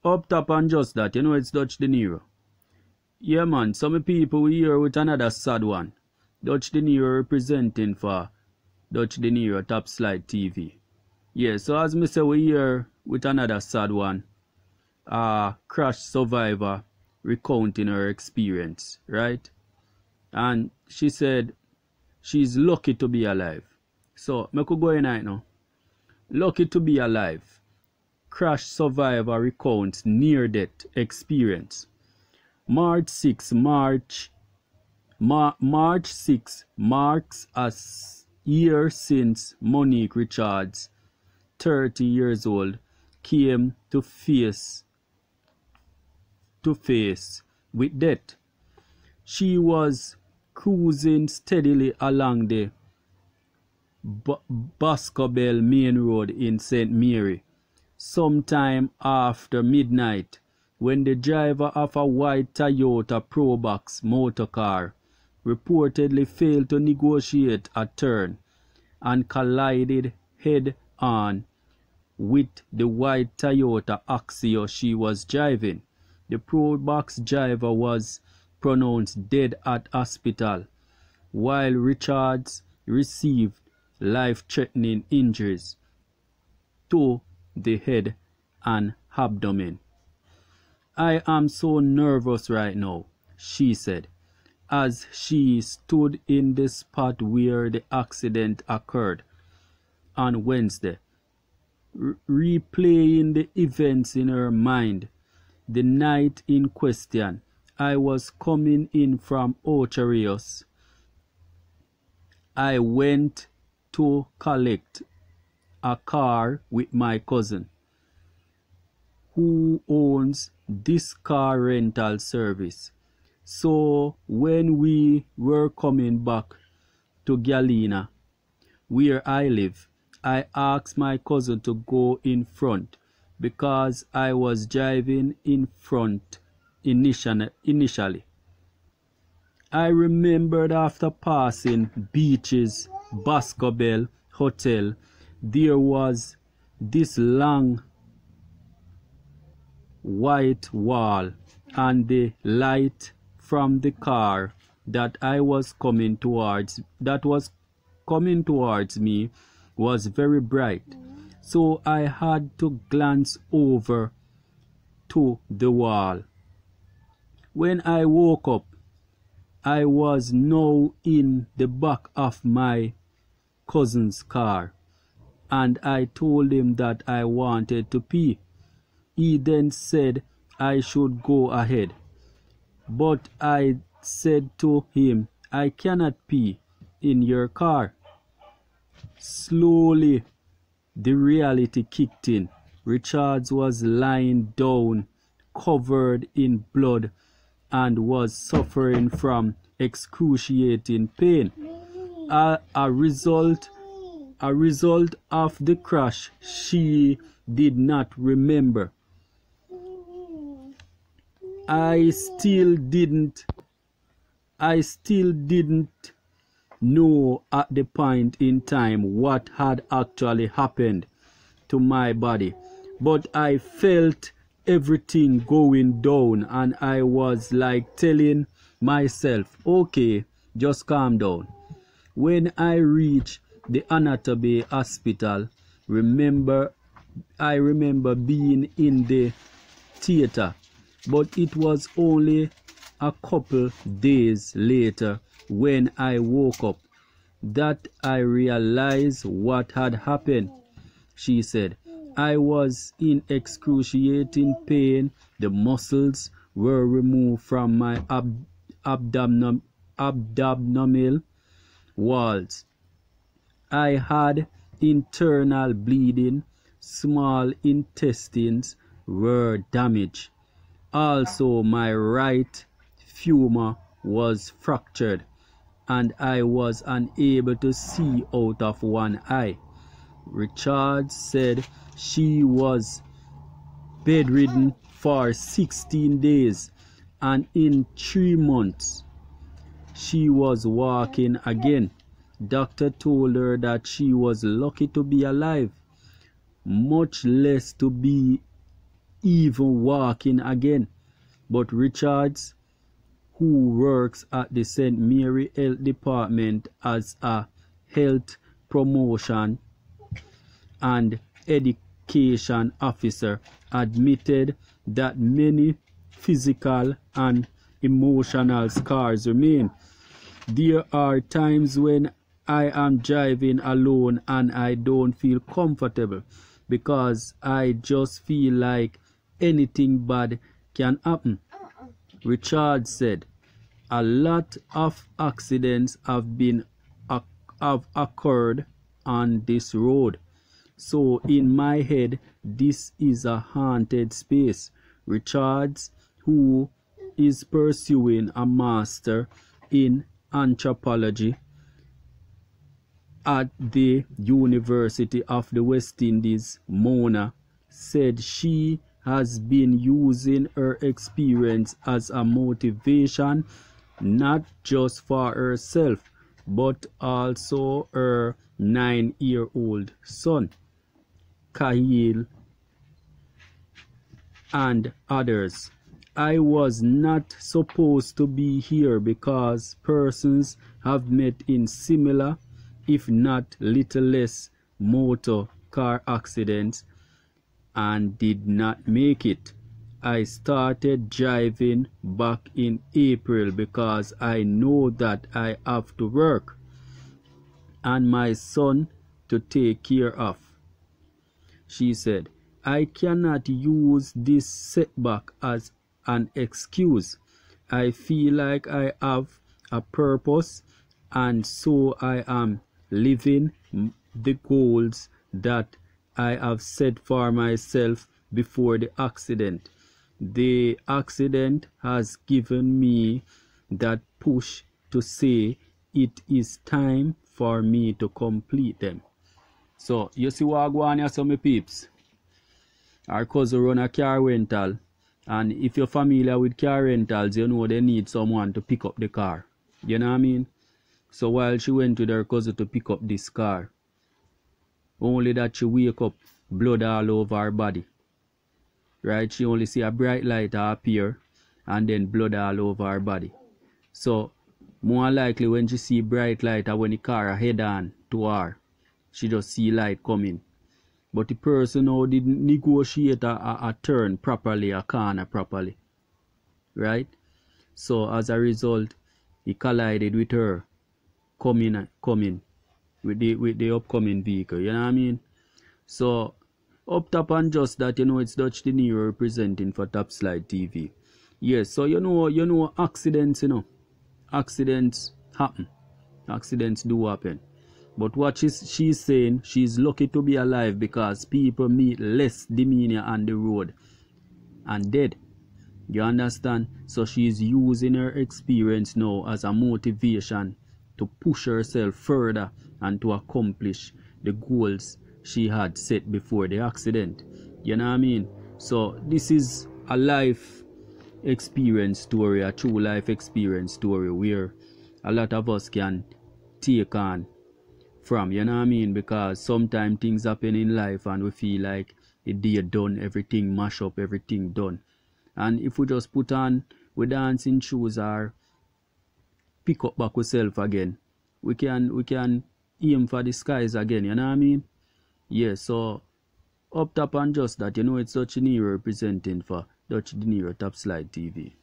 Up top and just that, you know it's DUTCHdinero. Yeah man, some people we here with another sad one. DUTCHdinero representing for DUTCHdinero Top Slide TV. Yeah, so as me say we here with another sad one. Crash survivor recounting her experience, right? And she said she's lucky to be alive. So me could go in right now. Lucky to be alive. Crash survivor recounts near-death experience. March 6 marks a year since Monique Richards, 30 years old, came to face with death. She was cruising steadily along the Boscobel Main Road in St. Mary sometime after midnight when the driver of a white Toyota Probox motorcar reportedly failed to negotiate a turn and collided head-on with the white Toyota Axio she was driving. The Probox driver was pronounced dead at hospital, while Richards received life-threatening injuries to the head and abdomen. I am so nervous right now, she said, as she stood in the spot where the accident occurred on Wednesday, replaying the events in her mind. The night in question, I was coming in from Ocho Rios. I went to collect a car with my cousin, who owns this car rental service. So when we were coming back to Galena, where I live, I asked my cousin to go in front because I was driving in front initially. I remembered after passing Beach's Boscobel Hotel, there was this long white wall, and the light from the car that was coming towards me was very bright. So I had to glance over to the wall. When I woke up, I was now in the back of my cousin's car, and I told him that I wanted to pee. He then said I should go ahead, but I said to him, I cannot pee in your car. Slowly, the reality kicked in. Richards was lying down, covered in blood, and was suffering from excruciating pain. A result of the crash she did not remember. I still didn't know at the point in time what had actually happened to my body, but I felt everything going down, and I was like telling myself, okay, just calm down. When I reached the Anatomy Hospital, I remember being in the theater, but it was only a couple days later when I woke up that I realized what had happened, she said. I was in excruciating pain. The muscles were removed from my abdominal walls. I had internal bleeding. Small intestines were damaged. Also, my right femur was fractured, and I was unable to see out of one eye. Richards said she was bedridden for 16 days, and in 3 months she was walking again. Doctor told her that she was lucky to be alive, much less to be even walking again. But Richards, who works at the St. Mary Health Department as a health promotion and education officer, admitted that many physical and emotional scars remain. There are times when I am driving alone and I don't feel comfortable because I just feel like anything bad can happen. Richard said, a lot of accidents have occurred on this road. So in my head, this is a haunted space. Richards, who is pursuing a master in anthropology at the University of the West Indies, Mona, said she has been using her experience as a motivation, not just for herself, but also her 9-year-old son, Khalil, and others. I was not supposed to be here because persons have met in similar, if not little less, motor car accidents and did not make it. I started driving back in April because I know that I have to work and my son to take care of. She said, I cannot use this setback as an excuse. I feel like I have a purpose, and so I am living the goals that I have set for myself before the accident. The accident has given me that push to say it is time for me to complete them. So, you see what I go on here, so my peeps? Our cousin run a car rental, and if you're familiar with car rentals, you know they need someone to pick up the car. You know what I mean? So while she went with her cousin to pick up this car, only that she wake up, blood all over her body. Right? She only see a bright light appear, and then blood all over her body. So, more likely when she see bright light or when the car head on to her, she just see light coming. But the person now didn't negotiate a turn properly, a corner properly. Right? So as a result, he collided with her coming with the upcoming vehicle. You know what I mean? So up top and just that, you know, it's DUTCHdinero representing for Top Slide TV. Yes, so you know accidents, you know. Accidents happen. Accidents do happen. But what she's saying, she's lucky to be alive because people meet less demeanor on the road and dead. You understand? So she's using her experience now as a motivation to push herself further and to accomplish the goals she had set before the accident. You know what I mean? So this is a life experience story, a true life experience story where a lot of us can take on from, you know what I mean? Because sometimes things happen in life and we feel like the day done, everything mash up, everything done. And if we just put on we dancing shoes or pick up back ourselves again, we can aim for the skies again, you know what I mean? Yeah, so up top and just that, you know, it's DUTCHdinero representing for DUTCHdinero Top Slide TV.